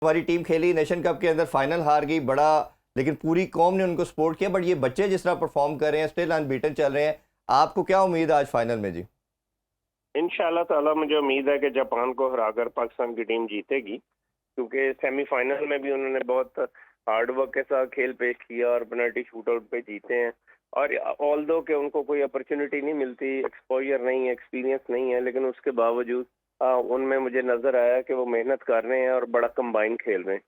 हमारी टीम खेली nation cup के अंदर, फाइनल हार गई, बड़ा लेकिन पूरी कौम ने उनको सपोर्ट किया। बट ये बच्चे जिस तरह परफॉर्म कर रहे हैं, स्टिल अनबीटन चल रहे हैं, आपको क्या उम्मीद है आज फाइनल में जी? इंशाल्लाह ताला मुझे उम्मीद है कि जापान को हराकर पाकिस्तान की टीम जीतेगी, क्योंकि सेमीफाइनल में भी उन्होंने बहुत हार्ड वर्क के साथ खेल पेश किया और पेनल्टी शूटआउट पे जीते हैं। और ऑल दो कि उनको कोई अपॉर्चुनिटी नहीं मिलती, एक्सपोजर नहीं है, एक्सपीरियंस नहीं है, लेकिन उसके बावजूद उनमें मुझे नजर आया कि वो मेहनत कर रहे हैं और बड़ा कंबाइन खेल रहे हैं।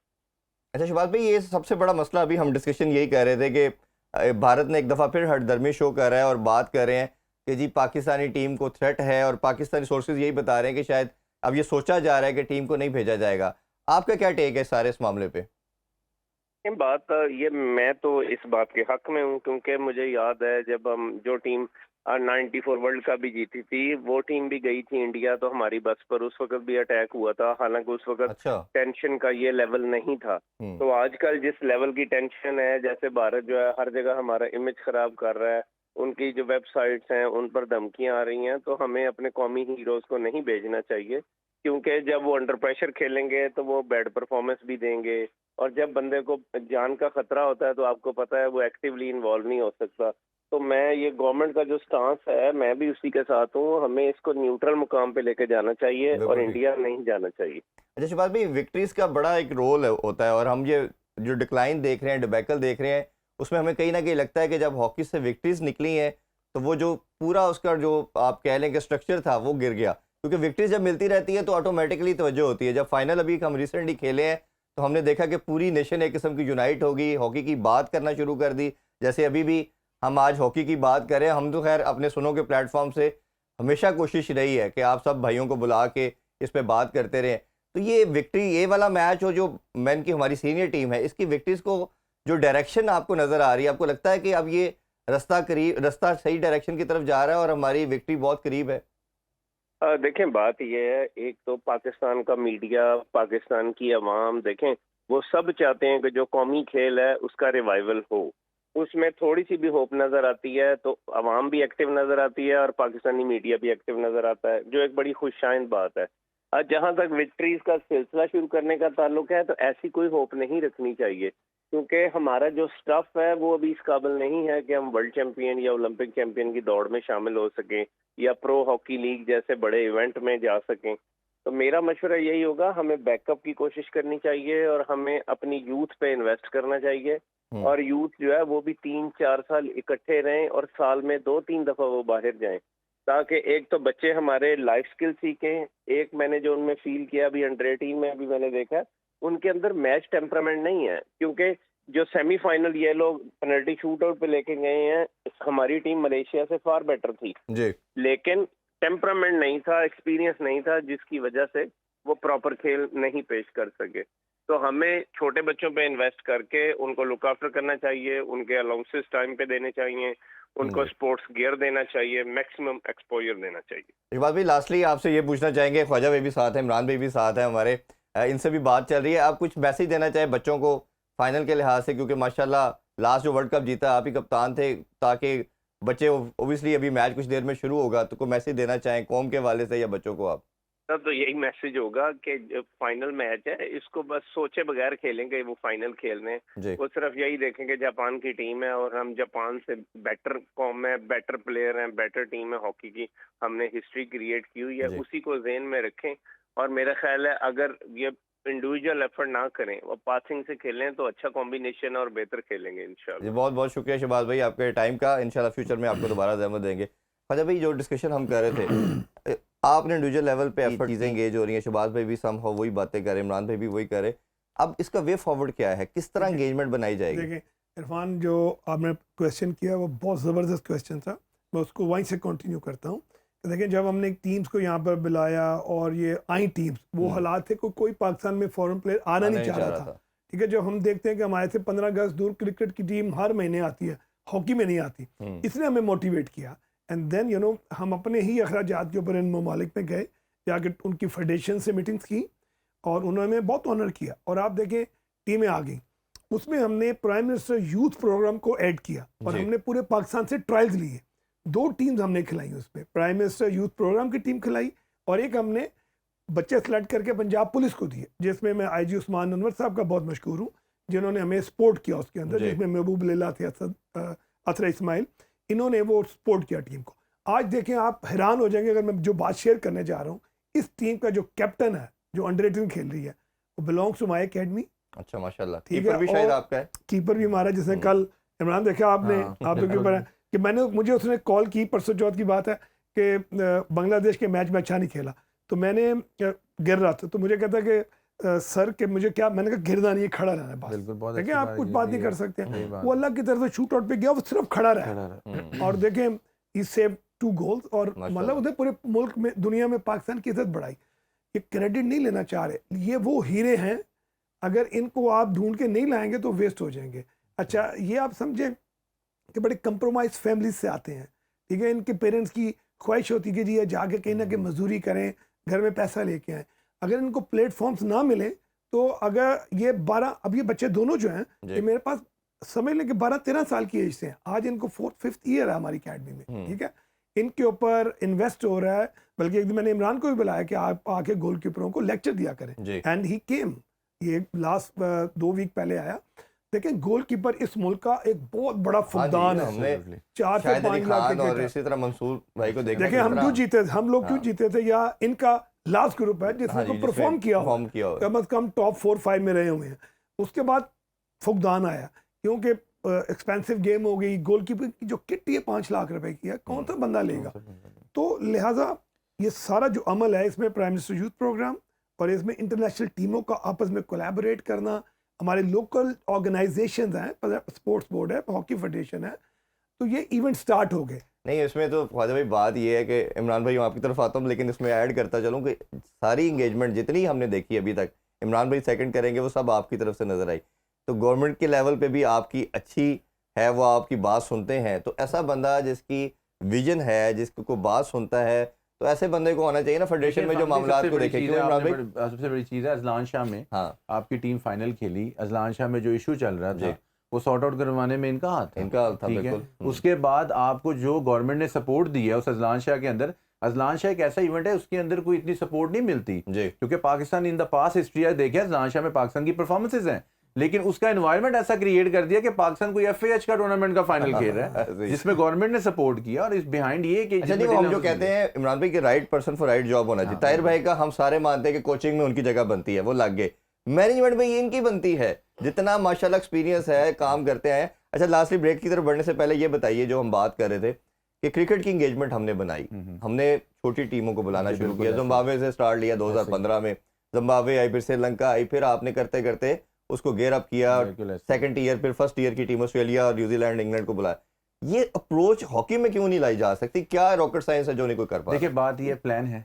अच्छा शहबाज भाई, ये सबसे बड़ा मसला, अभी हम डिस्कशन यही कर रहे थे कि भारत ने एक दफ़ा फिर हठधर्मी शो कर रहा है और बात कर रहे हैं कि जी पाकिस्तानी टीम को थ्रेट है, और पाकिस्तानी सोर्सेज यही बता रहे हैं कि शायद अब ये सोचा जा रहा है कि टीम को नहीं भेजा जाएगा। आपका क्या टेक है सारे इस मामले पे? ये मैं तो इस बात के हक में हूँ, क्योंकि मुझे याद है जब हम जो टीम 94 वर्ल्ड कप भी जीती थी, वो टीम भी गई थी इंडिया, तो हमारी बस पर उस वक्त भी अटैक हुआ था, हालांकि उस वक्त अच्छा। टेंशन का ये लेवल नहीं था। हम्म। तो आजकल जिस लेवल की टेंशन है, जैसे भारत जो है हर जगह हमारा इमेज खराब कर रहा है, उनकी जो वेबसाइट्स हैं उन पर धमकियां आ रही हैं, तो हमें अपने कौमी हीरोज को नहीं भेजना चाहिए, क्योंकि जब वो अंडर प्रेशर खेलेंगे तो वो बैड परफॉर्मेंस भी देंगे। और जब बंदे को जान का खतरा होता है तो आपको पता है वो एक्टिवली इन्वॉल्व नहीं हो सकता। तो मैं ये गवर्नमेंट का जो स्टांस है, मैं भी उसी के साथ हूँ, हमें इसको न्यूट्रल मुकाम पे लेके जाना चाहिए और बिल्कुल ठीक। इंडिया नहीं जाना चाहिए। अच्छा शहबाज भाई, विक्ट्रीज का बड़ा एक रोल होता है, और हम ये जो डिक्लाइन देख रहे हैं, डिबैकल देख रहे हैं, उसमें हमें कहीं ना कहीं लगता है कि जब हॉकी से विक्ट्रीज निकली हैं तो वो जो पूरा उसका जो आप कह लें कि स्ट्रक्चर था वो गिर गया, क्योंकि विक्ट्रीज जब मिलती रहती है तो ऑटोमेटिकली तवज्जो होती है। जब फाइनल अभी हम रिसेंटली खेले हैं तो हमने देखा कि पूरी नेशन एक किस्म की यूनाइट हो गई, हॉकी की बात करना शुरू कर दी। जैसे अभी भी हम आज हॉकी की बात करें, हम तो खैर अपने सुनो के प्लेटफॉर्म से हमेशा कोशिश रही है कि आप सब भाइयों को बुला के इस पे बात करते रहें। तो ये विक्ट्री, ये वाला मैच हो जो मैन की हमारी सीनियर टीम है, इसकी विक्ट्रीज को जो डायरेक्शन आपको नज़र आ रही है, आपको लगता है कि अब ये रास्ता सही डायरेक्शन की तरफ जा रहा है और हमारी विक्ट्री बहुत करीब है? देखें, बात यह है, एक तो पाकिस्तान का मीडिया, पाकिस्तान की अवाम, देखें वो सब चाहते हैं कि जो कौमी खेल है उसका रिवाइवल हो। उसमें थोड़ी सी भी होप नजर आती है तो अवाम भी एक्टिव नजर आती है और पाकिस्तानी मीडिया भी एक्टिव नजर आता है, जो एक बड़ी खुशआइंद बात है। जहां तक विक्ट्रीज का सिलसिला शुरू करने का ताल्लुक है, तो ऐसी कोई होप नहीं रखनी चाहिए, क्योंकि हमारा जो स्टफ है वो अभी इस काबिल नहीं है कि हम वर्ल्ड चैंपियन या ओलंपिक चैंपियन की दौड़ में शामिल हो सकें या प्रो हॉकी लीग जैसे बड़े इवेंट में जा सकें। तो मेरा मशवरा यही होगा, हमें बैकअप की कोशिश करनी चाहिए और हमें अपनी यूथ पे इन्वेस्ट करना चाहिए। और यूथ जो है वो भी 3-4 साल इकट्ठे रहें और साल में 2-3 दफा वो बाहर जाएं, ताकि एक तो बच्चे हमारे लाइफ स्किल सीखें। एक मैंने जो उनमें फील किया, अभी अंडर 18 में भी मैंने देखा है, उनके अंदर मैच टेम्परामेंट नहीं है, क्योंकि जो सेमीफाइनल ये लोग पेनल्टी शूट आउट पे लेके गए हैं, हमारी टीम मलेशिया से फार बेटर थी जी। लेकिन टेम्परामेंट नहीं था, एक्सपीरियंस नहीं था, जिसकी वजह से वो प्रॉपर खेल नहीं पेश कर सके। तो हमें छोटे बच्चों पे इन्वेस्ट करके उनको लुक आफ्टर करना चाहिए, उनके अलाउंसेस टाइम पे देने चाहिए, उनको स्पोर्ट्स गियर देना चाहिए, मैक्सिमम एक्सपोजर देना चाहिए। इकबाल भाई, लास्टली आपसे ये पूछना चाहेंगे, ख्वाजा भाई भी साथ है, इमरान भाई भी साथ है हमारे, इनसे भी बात चल रही है, आप कुछ मैसेज देना चाहें बच्चों को फाइनल के लिहाज से, क्योंकि माशाल्लाह लास्ट जो वर्ल्ड कप जीता आप ही कप्तान थे, ताकि बच्चे ओबियसली अभी मैच कुछ देर में शुरू होगा, तो कोई मैसेज देना चाहें कौम के वाले से या बच्चों को आप? तब तो यही मैसेज होगा कि जो फाइनल मैच है इसको बस सोचे बगैर खेलेंगे, वो फाइनल खेलने हैं। जी। वो सिर्फ यही देखेंगे जापान की टीम है और हम जापान से बेटर कौम है, बेटर प्लेयर हैं, बेटर टीम है हॉकी की, हमने हिस्ट्री क्रिएट की हुई है, जी। उसी को ज़हन में रखें। और मेरा ख्याल है अगर ये इंडिविजुअल एफर्ट ना करें, वो पासिंग से खेलें, तो अच्छा कॉम्बिनेशन और बेहतर खेलेंगे जी, इंशाल्लाह। बहुत बहुत शुक्रिया शहबाज भाई आपके टाइम का, इंशाल्लाह फ्यूचर में आपको दोबारा जहमत देंगे। ख्वाजा भाई, जो डिस्कशन हम कर रहे थे, आपने इंडिविजुअल लेवल पे एफर्ट चीज़ें एंगेज हो रही हैं, शहबाज भाई भी सम हो वही बातें करें, इमरान भाई भी वही करे, अब इसका वे फॉरवर्ड क्या है, किस तरह एंगेजमेंट बनाई जाएगी? देखिए इरफान, जो आपने क्वेश्चन किया वो बहुत ज़बरदस्त क्वेश्चन था, मैं उसको वहीं से कंटिन्यू करता हूँ। देखिए, जब हमने टीम्स को यहाँ पर बुलाया और ये आई टीम्स, वो हालात थे कोई पाकिस्तान में फॉरेन प्लेयर आना नहीं चाह रहा था। ठीक है, जब हम देखते हैं कि हमारे से 15 अगस्त दूर क्रिकेट की टीम हर महीने आती है, हॉकी में नहीं आती, इसने हमें मोटिवेट किया। एंड देन हम अपने ही अखराजात के ऊपर इन ममालिक में गए, जाके उनकी फेडरेशन से मीटिंग्स की और उन्होंने बहुत ऑनर किया, और आप देखें टीमें आ गई। उसमें हमने प्राइम मिनिस्टर यूथ प्रोग्राम को ऐड किया और हमने पूरे पाकिस्तान से ट्रायल्स लिए। 2 टीम्स हमने खिलाई उसमें, प्राइम मिनिस्टर यूथ प्रोग्राम की टीम खिलाई और एक हमने बच्चे सेलेक्ट करके पंजाब पुलिस को दिए, जिसमें मैं आईजी उस्मान अनवर साहब का बहुत मशहूर हूँ, जिन्होंने हमें सपोर्ट किया उसके अंदर, जी। जिसमें महबूब लीला थे, अथरा इस्माइल, इन्होंने वो सपोर्ट किया टीम को। आज देखें, आप हैरान हो जाएंगे अगर मैं जो बात शेयर करने जा रहा हूँ। इस टीम का जो कैप्टन है, जो अंडर 18 खेल रही है, वो बिलोंग्स टू माई अकेडमी। अच्छा माशाल्लाह, ठीक कीपर है, भी शायद और आपका है। कीपर भी हमारा, जिसने कल इमरान देखा आपने, हाँ, आप तो कीपर है कि मुझे उसने कॉल की, परसों चौथ की बात है कि बांग्लादेश के मैच में अच्छा नहीं खेला, तो मैंने गिर रहा था, तो मुझे कहता कि सर के मुझे क्या, मैंने कहा गिरना नहीं है, खड़ा रहना है बस। बिल्कुल, बहुत देखें, अच्छी आप बात कुछ ये बात की नहीं है। कर सकते सही हैं। बात वो अल्लाह की तरफ से शूट आउट पे गया, वो सिर्फ खड़ा रहा, खड़ा रहा। और देखें ही सेव 2 गोल्स, और माशाल्लाह। मतलब उधर पूरे मुल्क में, दुनिया में पाकिस्तान की इज्जत बढ़ाई। ये क्रेडिट नहीं लेना चाह रहे, ये वो हीरे हैं, अगर इनको आप ढूंढ के नहीं लाएंगे तो वेस्ट हो जाएंगे। अच्छा, ये आप समझें कि बड़े कंप्रोमाइज फैमिली से आते हैं, ठीक है, इनके पेरेंट्स की ख्वाहिश होती है कि जी ये जाके कहीं ना कहीं मजदूरी करें, घर में पैसा लेके आए। अगर इनको प्लेटफॉर्म्स ना मिले, तो अगर ये 12, अब ये बच्चे दोनों जो हैं, जी। ये मेरे पास समझ लें कि 12-13 साल की एज से हैं, आज इनको 4th-5th ईयर है हमारी अकेडमी में, ठीक है, इनके ऊपर इन्वेस्ट हो रहा है। बल्कि एक दिन मैंने इमरान को भी बुलाया कि आप आके गोलकीपरों को लेक्चर दिया करें, जी। एंड ही केम, ये लास्ट 2 वीक पहले आया। देखें, गोलकीपर इस मुल्क का एक बहुत बड़ा हाँ जी, फुकदान है, हमने 4 से शाहिद 5 अली लाख खान और क्रिकेटर। इसी तरह मंसूर भाई को देखा। देखिए, किस हम तरह- क्यों जीते, हम लोग क्यों हाँ। जीते थे, या इनका लास्ट ग्रुप है हाँ जिसने जी, को जिसमें परफॉर्म किया हो, परफॉर्म किया हो। कम अज कम टॉप 4-5 में रहे हुए हैं। उसके बाद फुकदान आया, क्योंकि एक्सपेंसिव गेम हो गई। गोलकीपर की जो किट है 5 लाख रुपए की है, कौन सा बंदा लेगा? तो लिहाजा ये सारा जो अमल है, इसमें प्राइम मिनिस्टर यूथ प्रोग्राम और इसमें इंटरनेशनल टीमों का आपस में कोलैबोरेट करना, हमारे लोकल ऑर्गेनाइजेशन हैं, स्पोर्ट्स बोर्ड है, हॉकी फेडरेशन है, तो ये इवेंट स्टार्ट हो गए। नहीं, इसमें तो ख्वाजा भाई बात ये है कि इमरान भाई, मैं आपकी तरफ आता हूँ, लेकिन इसमें ऐड करता चलूँ कि सारी इंगेजमेंट जितनी हमने देखी अभी तक, इमरान भाई सेकंड करेंगे, वो सब आपकी तरफ से नज़र आई। तो गवर्नमेंट के लेवल पे भी आपकी अच्छी है, वो आपकी बात सुनते हैं। तो ऐसा बंदा जिसकी विजन है, जिसको कोई बात सुनता है, तो ऐसे बंदे को होना चाहिए ना फेडरेशन में जो मामला को देखे। क्यों इमरान भाई? सबसे बड़ी चीज़ है, अजलान शाह में हाँ, आपकी टीम फाइनल खेली, अजलान शाह में जो इशू चल रहा जी। था वो सॉर्ट आउट करवाने में इनका हाथ था, इनका था, ठीक है। बिल्कुल। उसके बाद आपको जो गवर्नमेंट ने सपोर्ट दी है उस अजलान शाह के अंदर, अजलान शाह एक ऐसा इवेंट है उसके अंदर कोई इतनी सपोर्ट नहीं मिलती, जी। क्योंकि Pakistan in the pass history है, देखे अजलान शाह में पाकिस्तान की परफॉर्मेंसेज हैं, लेकिन उसका एनवायरनमेंट ऐसा क्रिएट कर दिया कि पाकिस्तान कोई FAH का टूर्नामेंट का फाइनल खेल रहा है, जिसमें गवर्नमेंट ने सपोर्ट किया। और इस बिहाइंड ये कि अच्छा, नहीं, वो हम जो कहते हैं इमरान भाई के right person for right job होना चाहिए। ताहिर भाई का हम सारे मानते हैं कि कोचिंग में उनकी जगह बनती है, वो लग गए। मैनेजमेंट में ये इनकी बनती है, जितना माशाल्लाह एक्सपीरियंस है, काम करते हैं। अच्छा, लास्टली ब्रेक की तरफ बढ़ने से पहले ये बताइए, जो हम बात कर रहे थे कि क्रिकेट की इंगेजमेंट हमने बनाई, हमने छोटी टीमों को बुलाना शुरू किया। जिम्बाब्वे से स्टार्ट लिया 2015 में, जिम्बाब्वे आई, फिर श्रीलंका आई, फिर आपने करते करते उसको गेयर अप किया, सेकंड ईयर, फिर फर्स्ट ईयर की टीम ऑस्ट्रेलिया और न्यूजीलैंड, इंग्लैंड को बुलाया। ये अप्रोच हॉकी में क्यों नहीं लाई जा सकती? क्या रॉकेट साइंस है जो नहीं कोई कर पा? देखिए, बात ये प्लान है,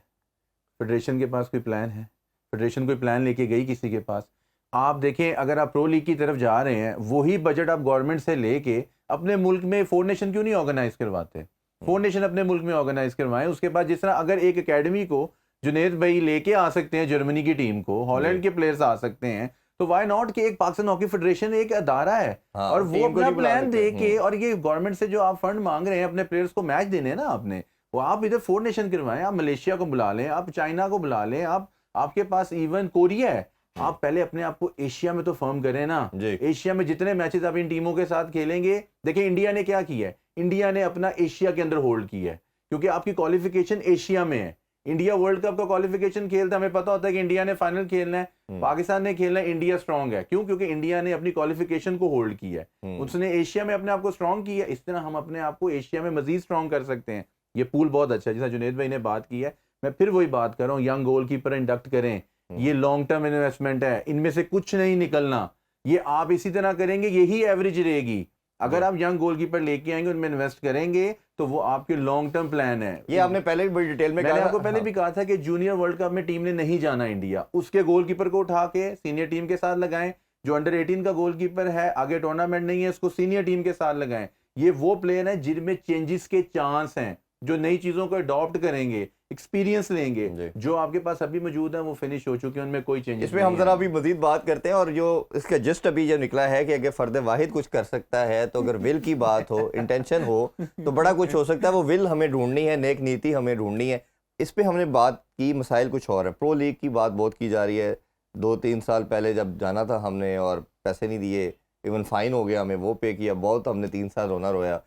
फेडरेशन के पास कोई प्लान है, फेडरेशन कोई प्लान लेके गई किसी के पास। आप देखें, अगर आप प्रो लीग की तरफ जा रहे हैं, वही बजट आप गवर्नमेंट से लेके अपने मुल्क में 4 नेशन क्यों नहीं ऑर्गेनाइज करवाते? 4 नेशन अपने मुल्क में ऑर्गेनाइज करवाएं। उसके बाद जिस तरह अगर एक एकेडमी को जुनेद भाई लेके आ सकते हैं, जर्मनी की टीम को, हॉलैंड के प्लेयर्स आ सकते हैं, तो वाई नॉट कि एक पाकिस्तान हॉकी फेडरेशन एक अदारा है, हाँ, और वो टीम को अपना नहीं बुला प्लान सकते। दे के, और ये गवर्नमेंट से जो आप फंड मांग रहे हैं अपने प्लेयर्स को मैच देने ना आपने, वो आप इधर 4 नेशन करवाएं। आप मलेशिया को बुला लें, आप चाइना को बुला लें, आप आपके पास इवन कोरिया है। आप पहले अपने आप को एशिया में तो फर्म करें ना। जी। एशिया में जितने मैचेस आप इन टीमों के साथ खेलेंगे, देखिए इंडिया ने क्या किया है, इंडिया ने अपना एशिया के अंदर होल्ड किया है, क्योंकि आपकी क्वालिफिकेशन एशिया में है। इंडिया वर्ल्ड कप का क्वालिफिकेशन खेलता है, हमें पता होता है कि इंडिया ने फाइनल खेलना है, पाकिस्तान ने खेलना है, इंडिया स्ट्रांग है। क्यों? क्योंकि इंडिया ने अपनी क्वालिफिकेशन को होल्ड किया है, उसने एशिया में अपने आप को स्ट्रांग किया। इस तरह हम अपने आप को एशिया में मजीद स्ट्रांग कर सकते हैं। ये पूल बहुत अच्छा है, जैसा जुनेद भाई ने बात की है। मैं फिर वही बात कर रहा हूँ, यंग गोलकीपर इंडक्ट करें, ये लॉन्ग टर्म इन्वेस्टमेंट है, इनमें से कुछ नहीं निकलना। ये आप इसी तरह करेंगे, यही एवरेज रहेगी। अगर आप यंग गोलकीपर लेके आएंगे, उनमें इन्वेस्ट करेंगे, तो वो आपके लॉन्ग टर्म प्लान है। ये आपने पहले भी बड़ी डिटेल में मैंने कहा। आपको पहले भी कहा था कि जूनियर वर्ल्ड कप में टीम ने नहीं जाना इंडिया, उसके गोलकीपर को उठा के सीनियर टीम के साथ लगाएं। जो अंडर 18 का गोलकीपर है, आगे टूर्नामेंट नहीं है, उसको सीनियर टीम के साथ लगाएं। ये वो प्लेयर हैं जिनमें चेंजेस के चांस हैं, जो नई चीजों को अडॉप्ट करेंगे, एक्सपीरियंस लेंगे। जो आपके पास अभी मौजूद है वो फिनिश हो चुके हैं, उनमें कोई चेंजेस। इसमें हम जरा अभी मजीद बात करते हैं, और जो इसका जस्ट अभी जो निकला है कि अगर फर्द वाहिद कुछ कर सकता है, तो अगर विल की बात हो, इंटेंशन हो, तो बड़ा कुछ हो सकता है। वो विल हमें ढूंढनी है, नेक नीति हमें ढूंढनी है। इस पे हमने बात की, मसाइल कुछ और है। प्रो लीग की बात बहुत की जा रही है। 2-3 साल पहले जब जाना था हमने और पैसे नहीं दिए, इवन फाइन हो गया, हमें वो पे किया, बहुत हमने 3 साल रोना रोया।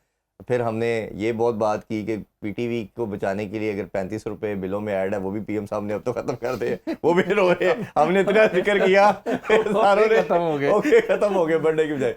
फिर हमने ये बहुत बात की कि पीटीवी को बचाने के लिए अगर 35 रुपए बिलों में ऐड है वो भी पीएम साहब ने अब तो खत्म कर दे, वो भी रो रहे हैं। हमने इतना जिक्र किया सारों ने खत्म हो गए। ओके खत्म हो गए बढ़ने की बजाय।